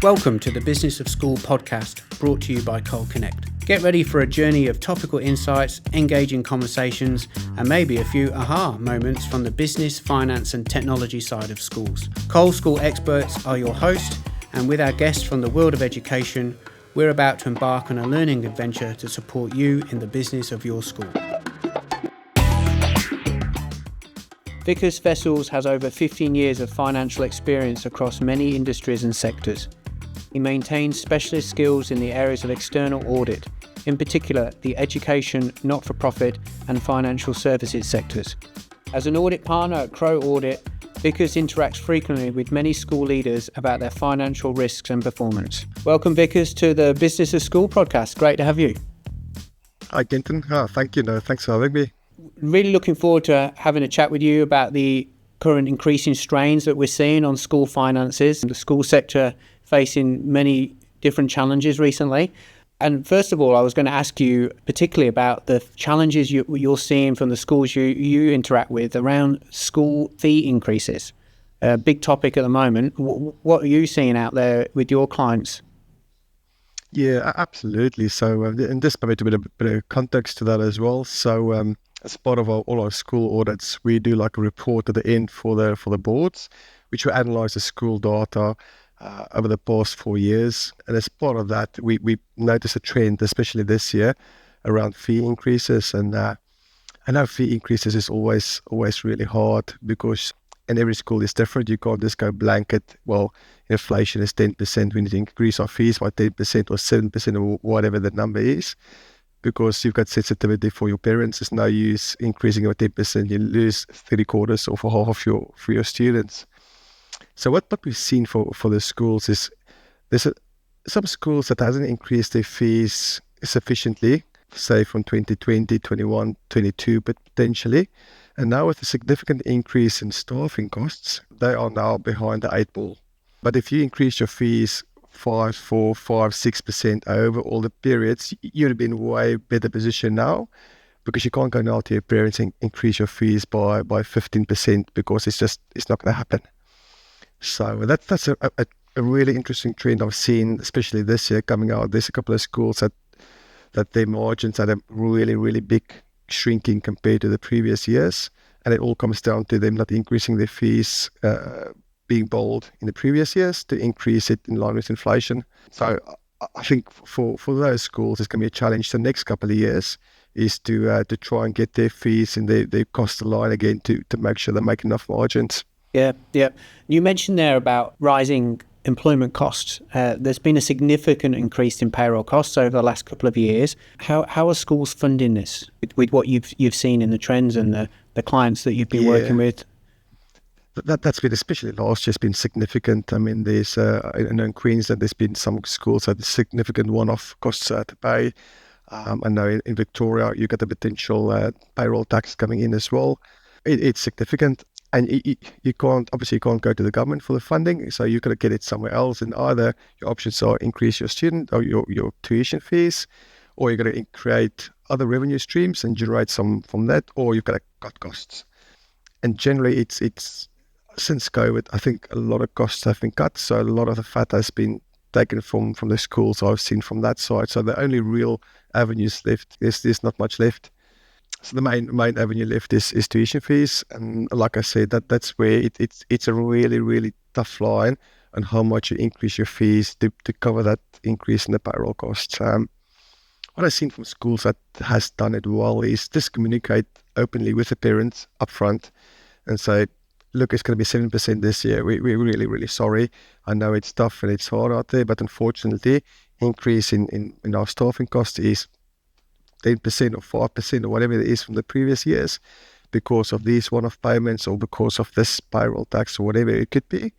Welcome to the Business of School podcast, brought to you by Cole Connect. Get ready for a journey of topical insights, engaging conversations, and maybe a few aha moments from the business, finance, and technology side of schools. Cole School experts are your host, and with our guests from the world of education, we're about to embark on a learning adventure to support you in the business of your school. Wicus Wessels has over 15 years of financial experience across many industries and sectors. He maintains specialist skills in the areas of external audit, in particular the education, not-for-profit and financial services sectors. As an audit partner at Crow Audit, Wicus interacts frequently with many school leaders about their financial risks and performance. Welcome, Wicus, to the Business of School podcast. Great to have you. Hi, Kenton. Thank you. Thanks for having me. Really looking forward to having a chat with you about the current increasing strains that we're seeing on school finances. The school sector facing many different challenges recently. And first of all, I was going to ask you particularly about the challenges you're seeing from the schools you interact with around school fee increases. A big topic at the moment. What are you seeing out there with your clients? Yeah, absolutely. So, and just maybe a bit of context to that as well. So, as part of all our school audits, we do like a report at the end for the boards, which will analyze the school data over the past 4 years. And as part of that, we noticed a trend, especially this year, around fee increases. And I know fee increases is always really hard because and every school is different. You can't just go blanket, well, inflation is 10%, we need to increase our fees by 10% or 7% or whatever the number is, because you've got sensitivity for your parents. There's no use increasing by 10%. You lose 3/4 or half for your students. So what we've seen for the schools is there's some schools that hasn't increased their fees sufficiently, say from 2020, 21, 22, but potentially. And now with a significant increase in staffing costs, they are now behind the 8 ball. But if you increase your fees 5, 4, 5, 6% over all the periods, you'd have been way better position now, because you can't go now to your parents and increase your fees by 15% because it's not going to happen. So that's a really interesting trend I've seen, especially this year coming out. There's a couple of schools that their margins had a really big shrinking compared to the previous years, and it all comes down to them not increasing their fees, being bold in the previous years to increase it in line with inflation. So I think for those schools, it's going to be a challenge the next couple of years is to try and get their fees and their cost aligned again to make sure they make enough margins. Yeah. You mentioned there about rising employment costs. There's been a significant increase in payroll costs over the last couple of years. How are schools funding this with what you've seen in the trends and the clients that you've been working with? That's been, especially last year, has been significant. I mean, there's I know in Queensland there's been some schools that have significant one-off costs to pay. I know in Victoria you got the potential payroll tax coming in as well. It's significant. And you can't go to the government for the funding, so you've got to get it somewhere else. And either your options are increase your student or your tuition fees, or you're going to create other revenue streams and generate some from that, or you've got to cut costs. And generally, it's since COVID, I think a lot of costs have been cut. So a lot of the fat has been taken from the schools I've seen from that side. So the only real avenues left there's not much left. So the main avenue left is tuition fees, and like I said, that's where it's a really tough line on how much you increase your fees to cover that increase in the payroll costs. What I've seen from schools that has done it well is just communicate openly with the parents upfront and say, look, it's going to be 7% this year. We're really sorry. I know it's tough and it's hard out there, but unfortunately, increase in our staffing cost is 10% or 5% or whatever it is from the previous years because of these one-off payments or because of this payroll tax or whatever it could be.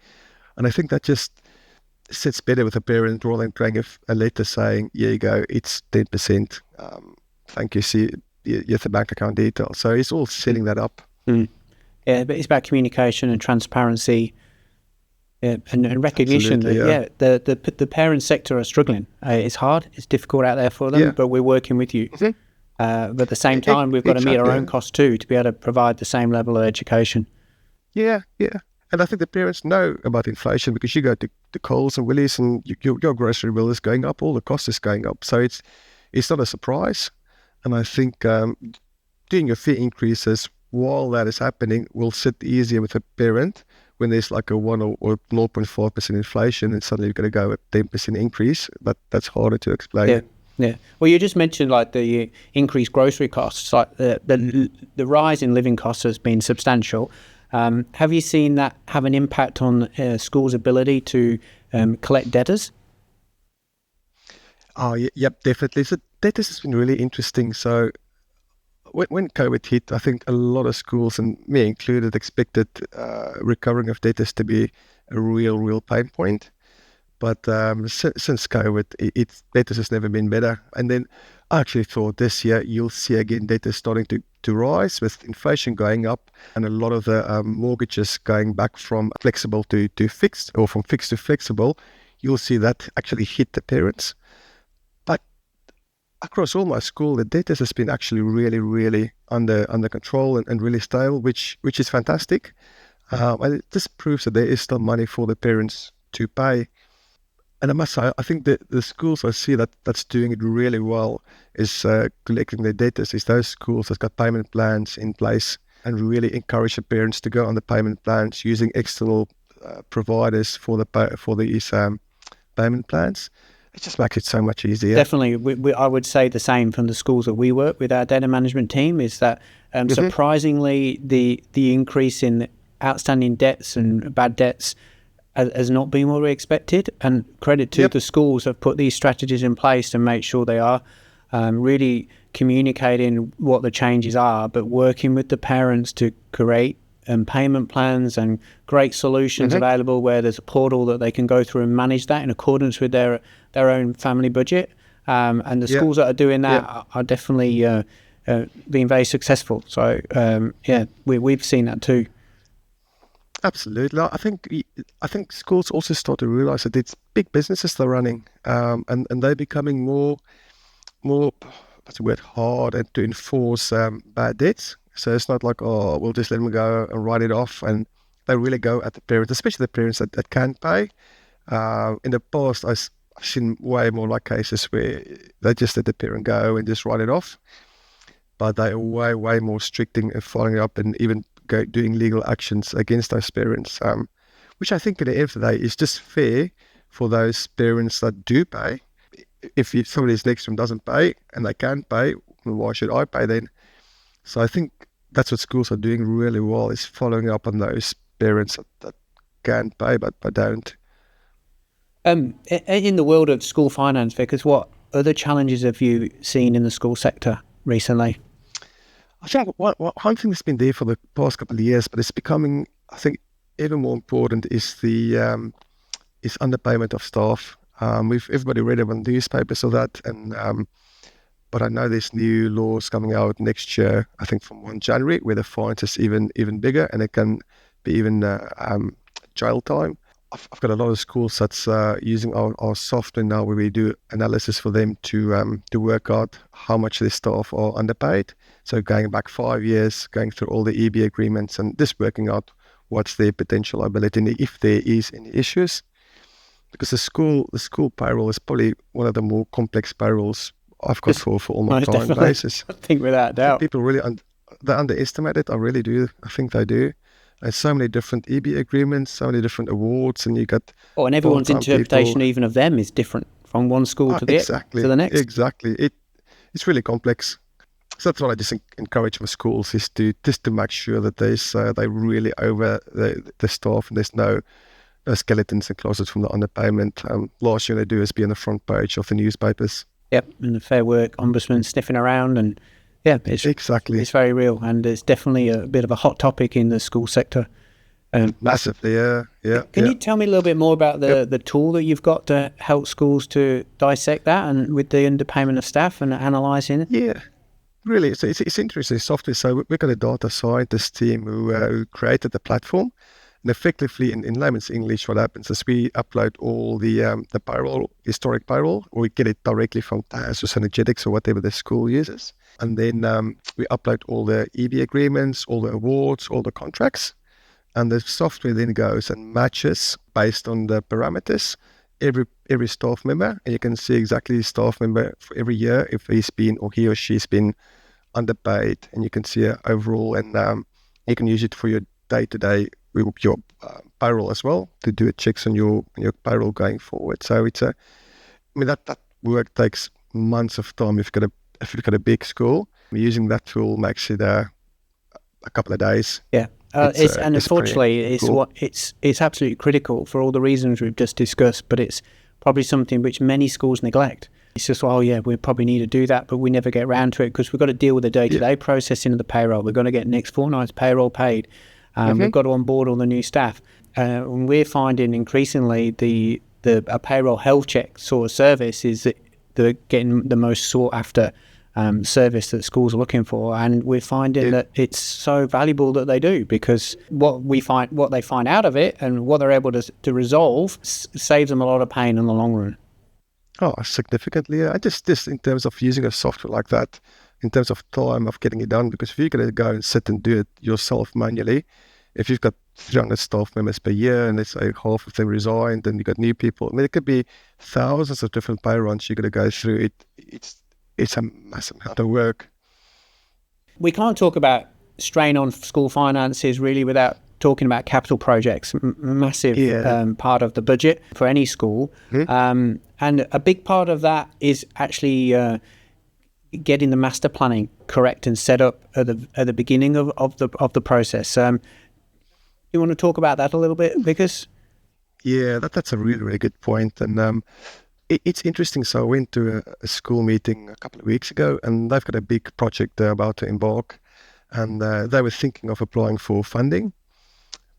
And I think that just sits better with a parent rather than creating a letter saying, here you go, it's 10%. Thank you. See, here's the bank account details. So it's all setting that up. Yeah, but it's about communication and transparency. And recognition that the parent sector are struggling. It's hard, it's difficult out there for them, but we're working with you. Mm-hmm. But at the same time, we've got to meet our own costs too to be able to provide the same level of education. Yeah. And I think the parents know about inflation because you go to Coles and Woolies and your grocery bill is going up, all the cost is going up. So it's not a surprise. And I think doing your fee increases while that is happening will sit easier with a parent when there's like a 1 or 0.5% inflation and suddenly you're going to go at 10% increase. That's harder to explain. Yeah. Yeah. Well, you just mentioned like the increased grocery costs, like the rise in living costs has been substantial. Have you seen that have an impact on schools' ability to collect debtors? Oh, yep, definitely. So debtors has been really interesting. So when COVID hit, I think a lot of schools, and me included, expected recovering of debtors to be a real pain point. But since COVID, debtors has never been better. And then I actually thought this year you'll see again debtors starting to rise with inflation going up and a lot of the mortgages going back from flexible to fixed or from fixed to flexible. You'll see that actually hit the parents. But across all my school, the debtors has been actually really under control and really stable, which is fantastic. And this proves that there is still money for the parents to pay. And I must say, I think the schools I see that's doing it really well is collecting their debtors is those schools that's got payment plans in place and really encourage the parents to go on the payment plans using external providers for these payment plans. It just makes it so much easier. Definitely. I would say the same from the schools that we work with our data management team is that surprisingly the increase in outstanding debts and bad debts has not been what we expected, and credit to the schools have put these strategies in place to make sure they are really communicating what the changes are, but working with the parents to create payment plans and great solutions available where there's a portal that they can go through and manage that in accordance with their own family budget. And the schools that are doing that are definitely being very successful. So we've seen that too. Absolutely. I think schools also start to realize that it's big businesses they're running, and they're becoming more what's the word, hard and to enforce bad debts. So it's not like, oh, we'll just let them go and write it off, and they really go at the parents, especially the parents that can't pay. In the past, I've seen way more like cases where they just let the parent go and just write it off, but they are way more strict in following up and even doing legal actions against those parents, which I think at the end of the day is just fair for those parents that do pay. If somebody's next to them doesn't pay and they can't pay, well, why should I pay then? So I think that's what schools are doing really well, is following up on those parents that can pay but don't. In the world of school finance, Vickers, what other challenges have you seen in the school sector recently? I think one thing that's been there for the past couple of years, but it's becoming, I think, even more important is the is underpayment of staff. Everybody read about newspapers of that, and but I know there's new laws coming out next year, I think from 1 January, where the fines is even bigger, and it can be even jail time. I've got a lot of schools that's using our software now, where we do analysis for them to work out how much their staff are underpaid. So going back 5 years, going through all the EB agreements and just working out what's their potential liability and if there is any issues. Because the school payroll is probably one of the more complex payrolls I've got for all my client bases. I think without doubt. People really they underestimate it. I really do. I think they do. There's so many different EB agreements, so many different awards, and you got... Oh, and everyone's interpretation even of them is different from one school to the next. Exactly. It's really complex. So that's what I just encourage my schools, is to make sure that they really over the staff and there's no skeletons and closets from the underpayment. Last year they do is be on the front page of the newspapers. Yep, and the Fair Work Ombudsman sniffing around, and it's very real, and it's definitely a bit of a hot topic in the school sector. Massively, yeah. Can you tell me a little bit more about the tool that you've got to help schools to dissect that, and with the underpayment of staff and analysing it? Yeah, really, it's interesting software. So we've got a data scientist team who created the platform. And effectively, in layman's English, what happens is we upload all the payroll, historic payroll, or we get it directly from TAS or Synergetics or whatever the school uses. And then we upload all the EB agreements, all the awards, all the contracts. and the software then goes and matches based on the parameters every staff member, and you can see exactly the staff member for every year if he's been or he or she's been underpaid, and you can see it overall, and you can use it for your day-to-day your payroll as well to do checks on your payroll going forward. So I mean that work takes months of time if you've got a big school. Using that tool makes it a couple of days. Yeah. And unfortunately, it's absolutely critical for all the reasons we've just discussed, but it's probably something which many schools neglect. It's just, oh yeah, we probably need to do that, but we never get around to it because we've got to deal with the day-to-day processing of the payroll. We've got to get next fortnight's payroll paid. We've got to onboard all the new staff. And we're finding increasingly a payroll health check sort of service is getting the most sought after service that schools are looking for, and we're finding that it's so valuable that they do, because what they find out of it and what they're able to resolve saves them a lot of pain in the long run. Oh, significantly. I just in terms of using a software like that, in terms of time of getting it done, because if you're going to go and sit and do it yourself manually, if you've got 300 staff members per year and let's say half of them resigned and you've got new people, I mean, it could be thousands of different pay runs you're going to go through. It's a massive amount of work. We can't talk about strain on school finances really without talking about capital projects, massive part of the budget for any school. And a big part of that is actually getting the master planning correct and set up at the beginning of the process. You want to talk about that a little bit, Wicus? Yeah, that's a really, really good point. And it's interesting. So I went to a school meeting a couple of weeks ago, and they've got a big project they're about to embark, and they were thinking of applying for funding,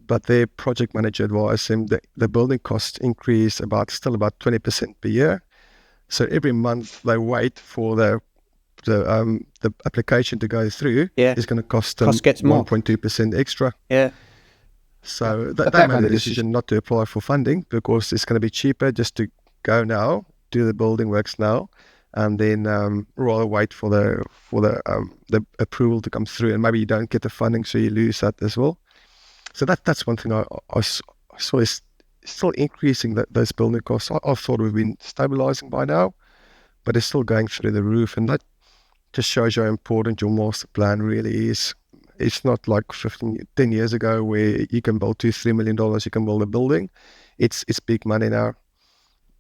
but their project manager advised them that the building costs increase still about 20% per year. So every month they wait for the application to go through is going to cost them 1.2% extra. Yeah. So they made the decision not to apply for funding because it's going to be cheaper just to go now, do the building works now, and then rather wait for the approval to come through, and maybe you don't get the funding, so you lose that as well. So that's one thing I saw is still increasing those building costs. I thought we've been stabilizing by now, but it's still going through the roof, and that just shows you how important your master plan really is. It's not like 10 years ago where you can build $2-3 million, you can build a building. It's big money now.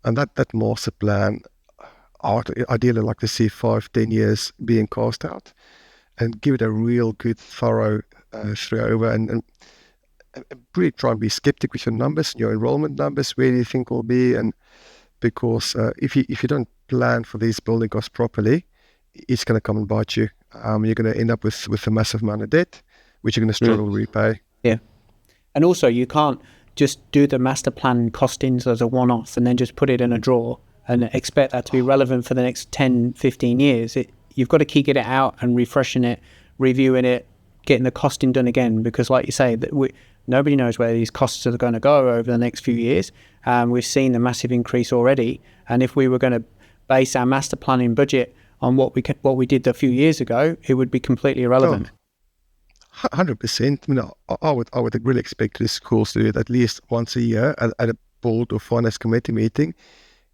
And that master plan, ideally like to see 5-10 years being cast out and give it a real good, thorough through over and really try and be skeptic with your numbers, your enrollment numbers, where do you think will be? And because if you don't plan for these building costs properly, it's going to come and bite you. You're going to end up with a massive amount of debt, which you're going to struggle to repay. Yeah. And also, you can't just do the master plan costings as a one-off and then just put it in a drawer and expect that to be relevant for the next 10, 15 years. You've got to keep getting it out and refreshing it, reviewing it, getting the costing done again, because like you say, nobody knows where these costs are going to go over the next few years. We've seen the massive increase already. And if we were going to base our master planning budget on what we did a few years ago, it would be completely irrelevant. 100%. I mean, I would really expect the schools to do it at least once a year at a board or finance committee meeting.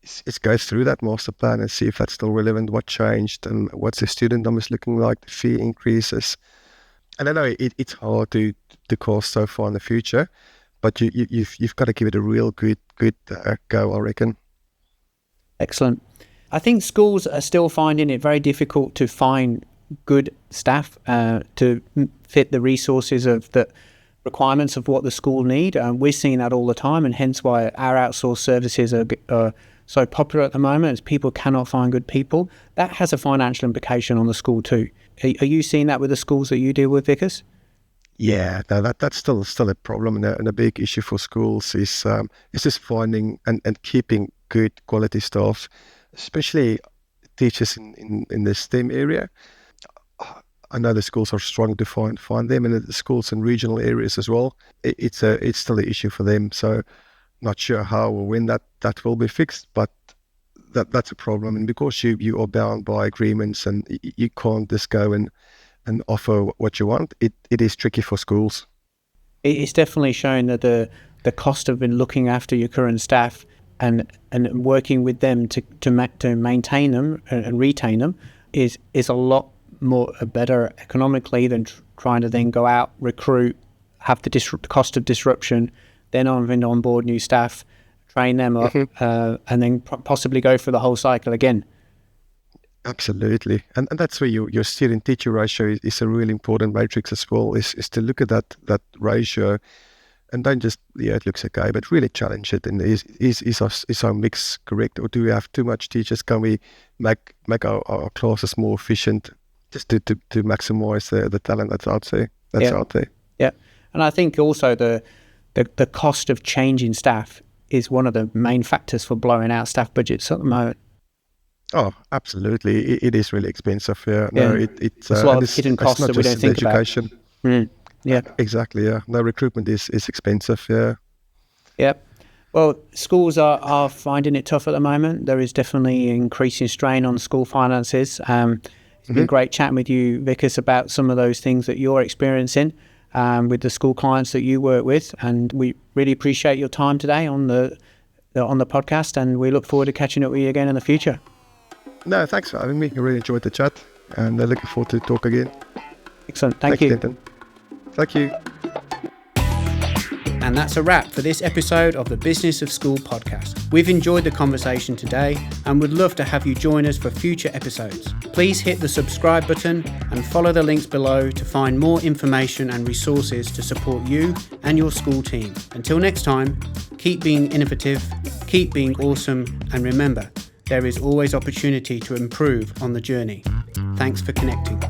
It's go through that master plan and see if that's still relevant, what changed, and what's the student numbers looking like, the fee increases. And I know it's hard to cost so far in the future, but you've got to give it a real good go, I reckon. Excellent. I think schools are still finding it very difficult to find good staff to fit the resources of the requirements of what the school need. We're seeing that all the time, and hence why our outsourced services are so popular at the moment, as people cannot find good people. That has a financial implication on the school too. Are you seeing that with the schools that you deal with, Wicus? Yeah, no, that's still a problem, and a big issue for schools is just finding and keeping good quality staff, especially teachers in the STEM area. I know the schools are struggling to find them, and the schools in regional areas as well. It's still an issue for them. So not sure how or when that will be fixed, but that's a problem. And because you are bound by agreements and you can't just go and offer what you want, it is tricky for schools. It's definitely shown that the cost of looking after your current staff and working with them to maintain them and retain them is a lot more better economically than trying to then go out, recruit, have the cost of disruption, then onboard new staff, train them up, and then possibly go through the whole cycle again. Absolutely. And that's where your student-teacher ratio is a really important matrix as well, is to look at that ratio and don't just, it looks okay, but really challenge it. And is our mix correct? Or do we have too much teachers? Can we make our classes more efficient just to maximize the talent that's out there? Yeah. And I think also the cost of changing staff is one of the main factors for blowing out staff budgets at the moment. Oh, absolutely. It is really expensive. Yeah. No, it's a lot of hidden costs that we don't think education. About. Yeah. Exactly. Yeah. No, recruitment is expensive. Yeah. Yep. Well, schools are finding it tough at the moment. There is definitely increasing strain on school finances. It's been great chatting with you, Wicus, about some of those things that you're experiencing with the school clients that you work with. And we really appreciate your time today on the podcast, and we look forward to catching up with you again in the future. No, thanks for having me. I really enjoyed the chat, and looking forward to talk again. Excellent. Thanks, you. Kenton. Thank you. And that's a wrap for this episode of the Business of School podcast. We've enjoyed the conversation today and would love to have you join us for future episodes. Please hit the subscribe button and follow the links below to find more information and resources to support you and your school team. Until next time, keep being innovative, keep being awesome, and remember, there is always opportunity to improve on the journey. Thanks for connecting.